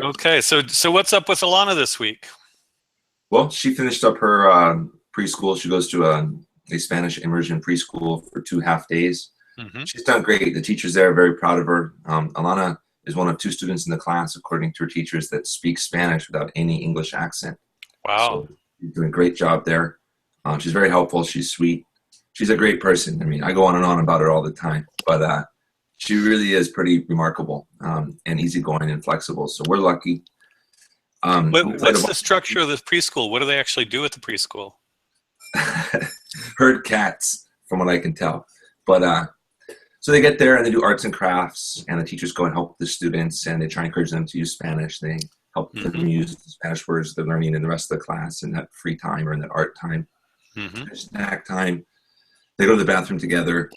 Okay, so what's up with Alana this week? Well, she finished up her preschool. She goes to a Spanish immersion preschool for 2 half days. Hmm. She's done great. The teachers there are very proud of her. Alana is one of 2 students in the class, according to her teachers, that speaks Spanish without any English accent. Wow. So she's doing a great job there. She's very helpful. She's sweet. She's a great person. I mean, I go on and on about her all the time, but she really is pretty remarkable and easygoing and flexible. So we're lucky. What's the structure of the preschool? What do they actually do at the preschool? Herd cats, from what I can tell. But so they get there and they do arts and crafts, and the teachers go and help the students, and they try and encourage them to use Spanish. They help them use the Spanish words they're learning in the rest of the class in that free time or in that art time. Snack time. They go to the bathroom together.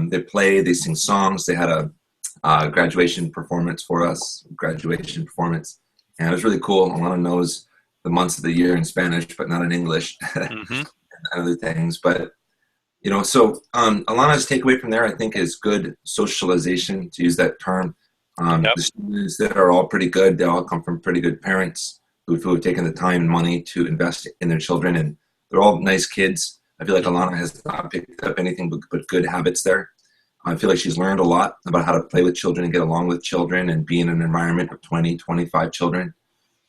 They play. They sing songs. They had a graduation performance for us. And it was really cool. Alana knows the months of the year in Spanish, but not in English, and other things. But, so Alana's takeaway from there, I think, is good socialization, to use that term. Yep. The students there are all pretty good. They all come from pretty good parents who have taken the time and money to invest in their children, and they're all nice kids. I feel like Alana has not picked up anything but good habits there. I feel like she's learned a lot about how to play with children and get along with children and be in an environment of 20, 25 children,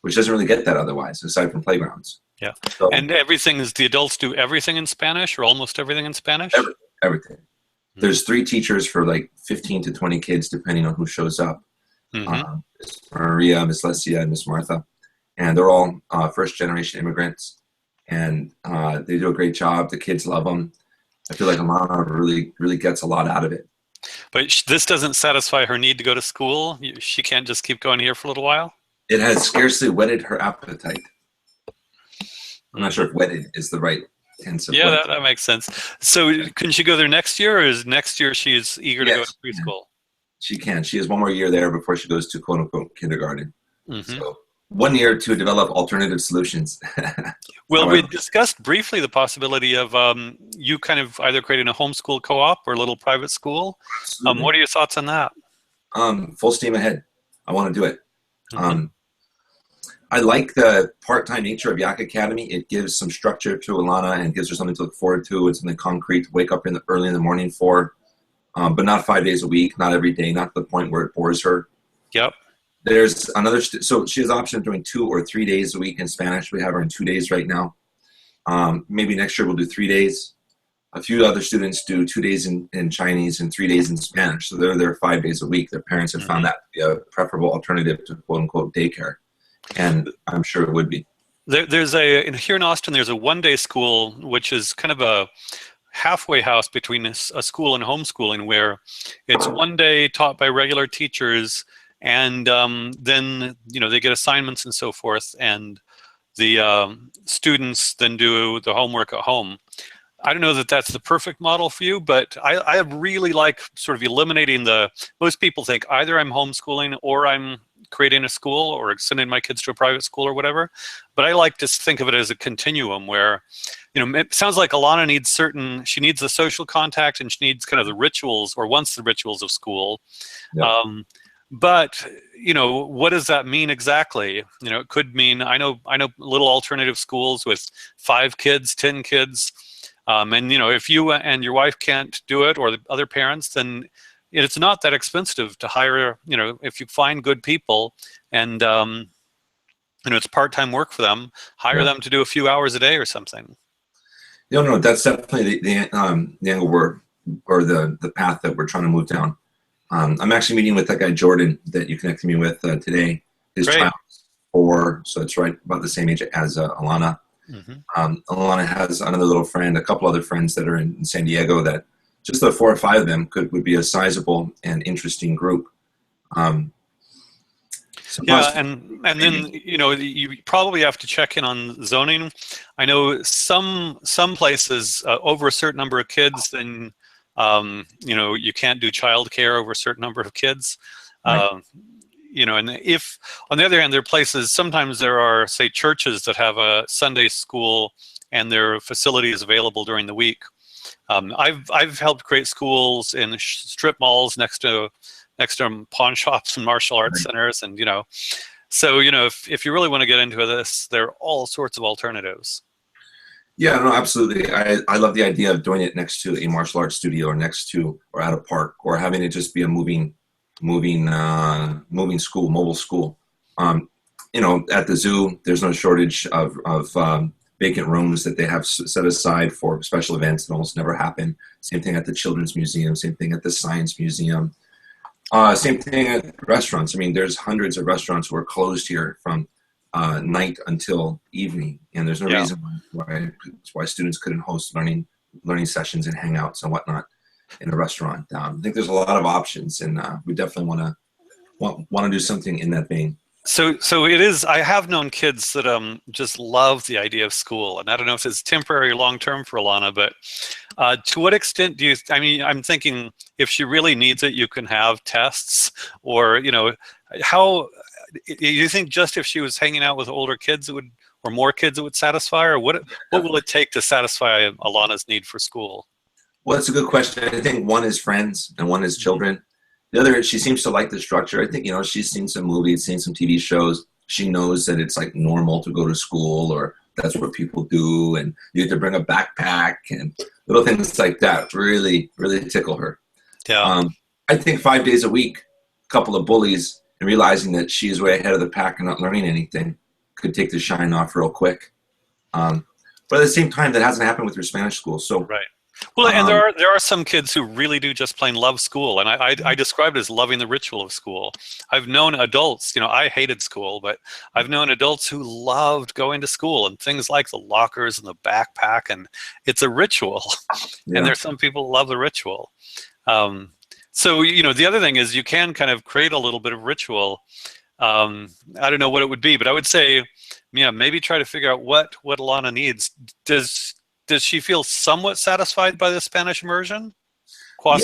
which doesn't really get that otherwise, aside from playgrounds. Yeah. So, And the adults do everything in Spanish, or almost everything in Spanish? everything. There's 3 teachers for like 15 to 20 kids, depending on who shows up. Miss Maria, Miss Lecia, and Miss Martha. And they're all first-generation immigrants. And they do a great job. The kids love them. I feel like Alana really, really gets a lot out of it. But this doesn't satisfy her need to go to school? She can't just keep going here for a little while? It has scarcely whetted her appetite. I'm not sure if whetted is the right tense of Yeah, that makes sense. So can she go there next year, or is next year she is eager to go to preschool? She can. She has one more year there before she goes to quote-unquote kindergarten. So 1 year to develop alternative solutions. Well, we discussed briefly the possibility of you kind of either creating a homeschool co-op or a little private school. What are your thoughts on that? Full steam ahead. I want to do it. I like the part-time nature of Yak Academy. It gives some structure to Alana and gives her something to look forward to and something concrete to wake up early in the morning for, but not 5 days a week, not every day, not to the point where it bores her. Yep. There's another, so she has the option of doing 2 or 3 days a week in Spanish. We have her in 2 days right now. Maybe next year we'll do 3 days. A few other students do 2 days in Chinese and 3 days in Spanish. So they're there 5 days a week. Their parents have found that to be a preferable alternative to quote unquote daycare. And I'm sure it would be. Here in Austin, there's a one-day school, which is kind of a halfway house between a school and homeschooling, where it's 1 day taught by regular teachers, and then they get assignments and so forth, and the students then do the homework at home. I don't know that that's the perfect model for you, but I really like sort of eliminating most people think either I'm homeschooling or I'm creating a school or sending my kids to a private school or whatever. But I like to think of it as a continuum where, it sounds like Alana needs needs the social contact, and she needs kind of the rituals, or wants the rituals of school. Yeah. But what does that mean exactly? It could mean, I know little alternative schools with 5 kids, 10 kids. And if you and your wife can't do it, or the other parents, then it's not that expensive to hire, if you find good people and, it's part-time work for them, hire them to do a few hours a day or something. No, that's definitely the angle or the path that we're trying to move down. I'm actually meeting with that guy, Jordan, that you connected me with today. His child is 4, so it's right about the same age as Alana. Alana has another little friend, a couple other friends that are in San Diego, that just the 4 or 5 of them would be a sizable and interesting group. And then you probably have to check in on zoning. I know some places over a certain number of kids, then you can't do childcare over a certain number of kids. And if, on the other hand, there are places, sometimes there are, say, churches that have a Sunday school and their facilities available during the week. I've helped create schools in strip malls next to pawn shops and martial arts centers, and So, if you really want to get into this, there are all sorts of alternatives. Yeah, no, absolutely. I love the idea of doing it next to a martial arts studio or next to or at a park or having it just be a moving school, mobile school. At the zoo, there's no shortage of vacant rooms that they have set aside for special events that almost never happen. Same thing at the Children's Museum, same thing at the Science Museum, same thing at restaurants. I mean, there's hundreds of restaurants who are closed here from night until evening, and there's no Yeah. reason why students couldn't host learning sessions and hangouts and whatnot in a restaurant. I think there's a lot of options, and we definitely want to do something in that vein. So it is. I have known kids that just love the idea of school, and I don't know if it's temporary or long term for Alana, but to what extent do you? I mean, I'm thinking if she really needs it, you can have tests, or how. Do you think just if she was hanging out with older kids, or more kids, it would satisfy her? What will it take to satisfy Alana's need for school? Well, that's a good question. I think one is friends and one is children. The other, she seems to like the structure. I think, she's seen some movies, seen some TV shows. She knows that it's like normal to go to school, or that's what people do. And you have to bring a backpack and little things like that really, really tickle her. Yeah. I think 5 days a week, a couple of bullies, and realizing that she's way ahead of the pack and not learning anything could take the shine off real quick. But at the same time, that hasn't happened with her Spanish school. So right. Well, and there are some kids who really do just plain love school, and I describe it as loving the ritual of school. I've known adults, I hated school, but I've known adults who loved going to school and things like the lockers and the backpack, and it's a ritual. Yeah. And there's some people who love the ritual. So, the other thing is you can kind of create a little bit of ritual. I don't know what it would be, but I would say, maybe try to figure out what Alana needs. Does she feel somewhat satisfied by the Spanish immersion? Yeah,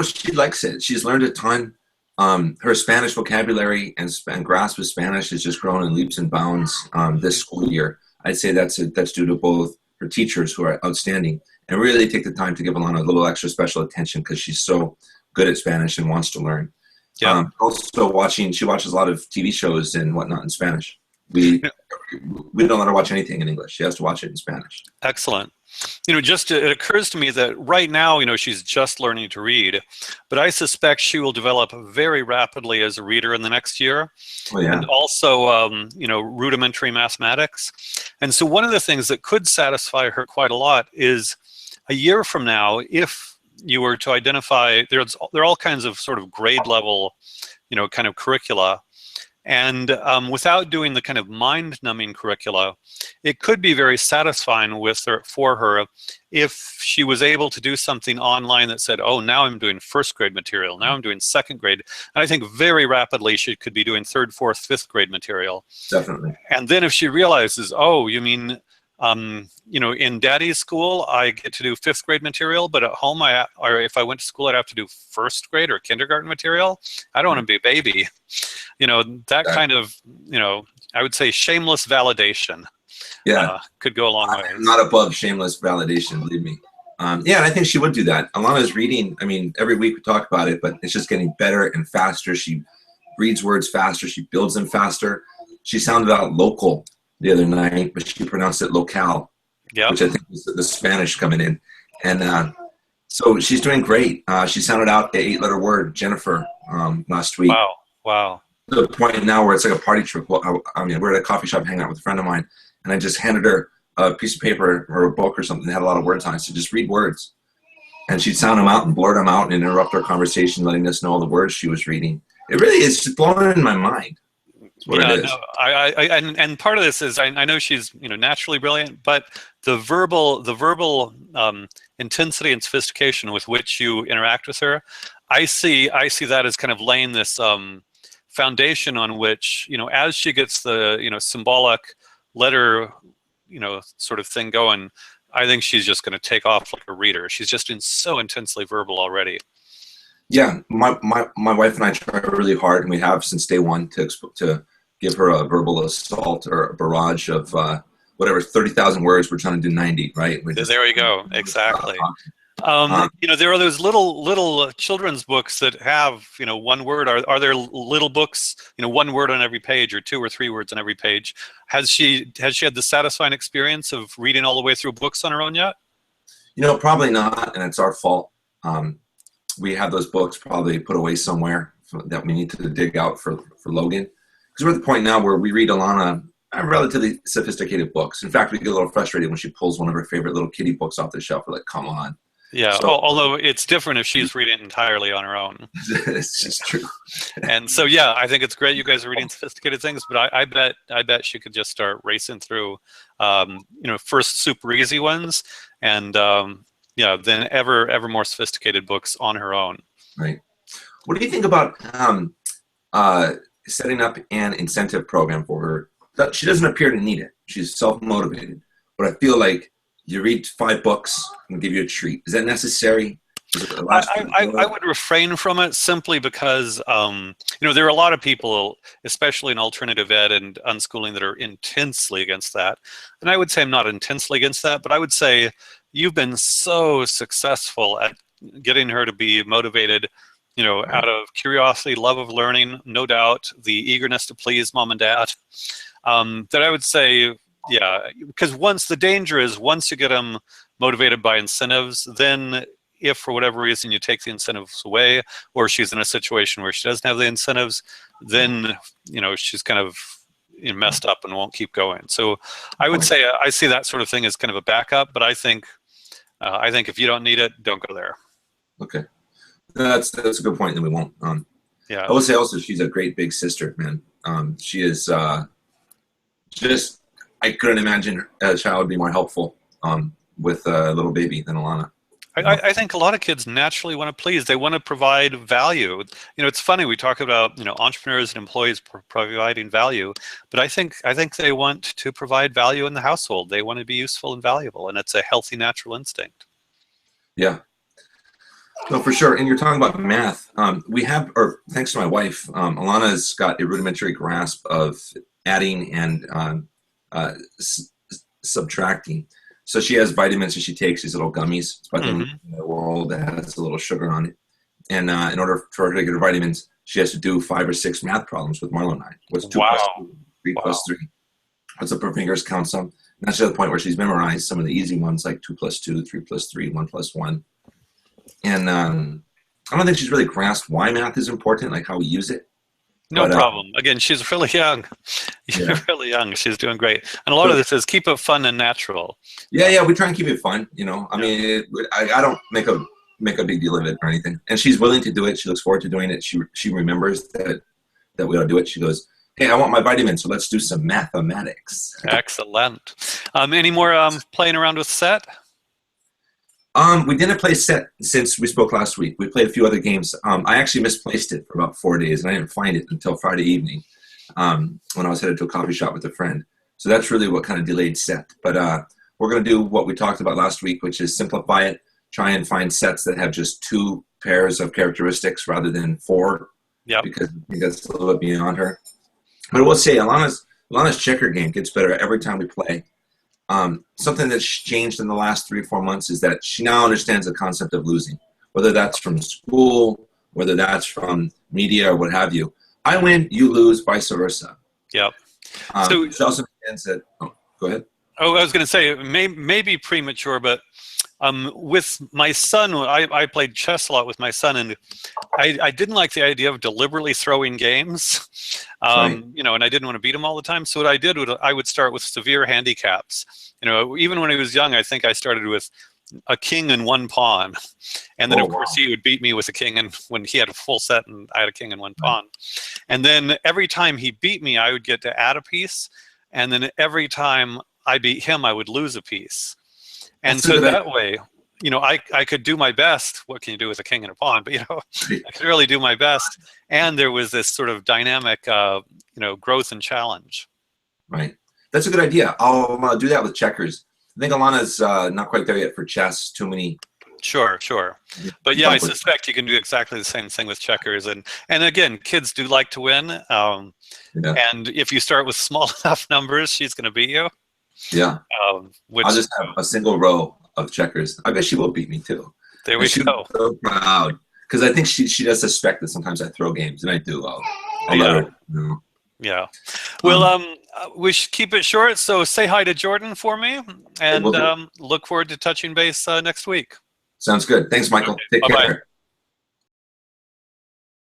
she likes it. She's learned a ton. Her Spanish vocabulary and grasp of Spanish has just grown in leaps and bounds this school year. I'd say that's due to both her teachers, who are outstanding, and really take the time to give Alana a little extra special attention because she's so good at Spanish and wants to learn. Yeah. Also she watches a lot of TV shows and whatnot in Spanish. We don't let her watch anything in English. She has to watch it in Spanish. Excellent. It occurs to me that right now, she's just learning to read, but I suspect she will develop very rapidly as a reader in the next year. Oh, yeah. And also, rudimentary mathematics. And so one of the things that could satisfy her quite a lot is a year from now, if you were to identify, there are all kinds of sort of grade level, kind of curricula. And without doing the kind of mind-numbing curricula, it could be very satisfying for her if she was able to do something online that said, oh, now I'm doing first grade material, now I'm doing second grade. And I think very rapidly she could be doing third, fourth, fifth grade material. Definitely. And then if she realizes, oh, you mean, in daddy's school, I get to do fifth grade material, but at home, or if I went to school, I'd have to do first grade or kindergarten material. I don't want to be a baby. That kind of, I would say shameless validation. Yeah. Could go a long way. I'm not above shameless validation, believe me. And I think she would do that. Alana's reading, every week we talk about it, but it's just getting better and faster. She reads words faster. She builds them faster. She sounded out local the other night, but she pronounced it locale, which I think was the Spanish coming in. And so she's doing great. She sounded out the 8-letter word, Jennifer, last week. Wow. To the point now where it's like a party trick. We're at a coffee shop hanging out with a friend of mine, and I just handed her a piece of paper or a book or something that had a lot of words on it. So just read words. And she'd sound them out and blurt them out and interrupt our conversation, letting us know all the words she was reading. It really is just blowing my mind. What it is. No, and part of this is I know she's naturally brilliant, but the verbal intensity and sophistication with which you interact with her, I see that as kind of laying this foundation on which as she gets the symbolic letter sort of thing going, I think she's just going to take off like a reader. She's just been so intensely verbal already. Yeah, my wife and I try really hard, and we have since day one, to give her a verbal assault or a barrage of 30,000 words. We're trying to do 90, right? There you go. Exactly. There are those little children's books that have, one word. Are there little books, one word on every page, or 2 or 3 words on every page? Has she had the satisfying experience of reading all the way through books on her own yet? Probably not, and it's our fault. We have those books probably put away somewhere that we need to dig out for Logan. Because we're at the point now where we read Alana relatively sophisticated books. In fact, we get a little frustrated when she pulls one of her favorite little kiddie books off the shelf. We're like, come on. Yeah, So, although it's different if she's reading entirely on her own. It's just true. And so, yeah, I think it's great you guys are reading sophisticated things, but I bet she could just start racing through, first super easy ones, and then ever more sophisticated books on her own. Right. What do you think about setting up an incentive program for her? She doesn't appear to need it. She's self-motivated, but I feel like you read 5 books and give you a treat. Is that necessary? I would refrain from it simply because, there are a lot of people, especially in alternative ed and unschooling, that are intensely against that. And I would say I'm not intensely against that, but I would say you've been so successful at getting her to be motivated, out of curiosity, love of learning, no doubt, the eagerness to please mom and dad, that I would say, yeah, because once you get them motivated by incentives, then if for whatever reason you take the incentives away, or she's in a situation where she doesn't have the incentives, then she's kind of messed up and won't keep going. So I would say I see that sort of thing as kind of a backup, but I think if you don't need it, don't go there. Okay, that's a good point. Then we won't. Yeah, I will say also she's a great big sister, man. She is just. I couldn't imagine a child would be more helpful with a little baby than Alana. I think a lot of kids naturally want to please. They want to provide value. It's funny, we talk about entrepreneurs and employees providing value, but I think they want to provide value in the household. They want to be useful and valuable, and it's a healthy, natural instinct. Yeah. No, for sure. And you're talking about math. Thanks to my wife, Alana's got a rudimentary grasp of adding and subtracting. So she has vitamins that she takes, these little gummies. It's about the only in the world that has a little sugar on it. And in order for her to get her vitamins, she has to do 5 or 6 math problems with Marlo and I. What's 2 plus 2? 3 plus 3? What's up her fingers, count some. And that's the point where she's memorized some of the easy ones like 2 plus 2, 3 plus 3, 1 plus 1. And I don't think she's really grasped why math is important, like how we use it. No problem. Again, she's really young. Yeah. Really young. She's doing great. And a lot of this is keep it fun and natural. Yeah, we try and keep it fun. I mean, I don't make a big deal of it or anything. And she's willing to do it. She looks forward to doing it. She remembers that we ought to do it. She goes, hey, I want my vitamins, so let's do some mathematics. Excellent. Any more playing around with set? We didn't play set since we spoke last week. We played a few other games. I actually misplaced it for about 4 days, and I didn't find it until Friday evening when I was headed to a coffee shop with a friend. So that's really what kind of delayed set. But we're going to do what we talked about last week, which is simplify it, try and find sets that have just 2 pairs of characteristics rather than 4, because I think that's a little bit beyond her. But I will say, Alana's checker game gets better every time we play. Something that's changed in the last 3 or 4 months is that she now understands the concept of losing, whether that's from school, whether that's from media or what have you. I win, you lose, vice versa. Yep. So she also understands that. Oh, go ahead. Oh, I was going to say, may be premature, but with my son, I played chess a lot with my son, and I didn't like the idea of deliberately throwing games, Right. and I didn't want to beat him all the time. So what I did was I would start with severe handicaps. Even when he was young, I think I started with a king and 1 pawn, and then of course he would beat me with a king, and when he had a full set and I had a king and 1 pawn, and then every time he beat me, I would get to add a piece, and then every time I beat him, I would lose a piece. And so that way, I could do my best. What can you do with a king and a pawn? But, I could really do my best. And there was this sort of dynamic, growth and challenge. Right. That's a good idea. I'll do that with checkers. I think Alana's not quite there yet for chess. Too many. Sure. But yeah, I suspect you can do exactly the same thing with checkers. And again, kids do like to win. And if you start with small enough numbers, she's going to beat you. Yeah. I'll just have a single row of checkers. I bet she will beat me too. There we She's go. so proud because I think she does suspect that sometimes I throw games, and I do. I'll let her know. Yeah. Well, we should keep it short. So say hi to Jordan for me, and look forward to touching base next week. Sounds good. Thanks, Michael. Okay. Take Bye-bye. care.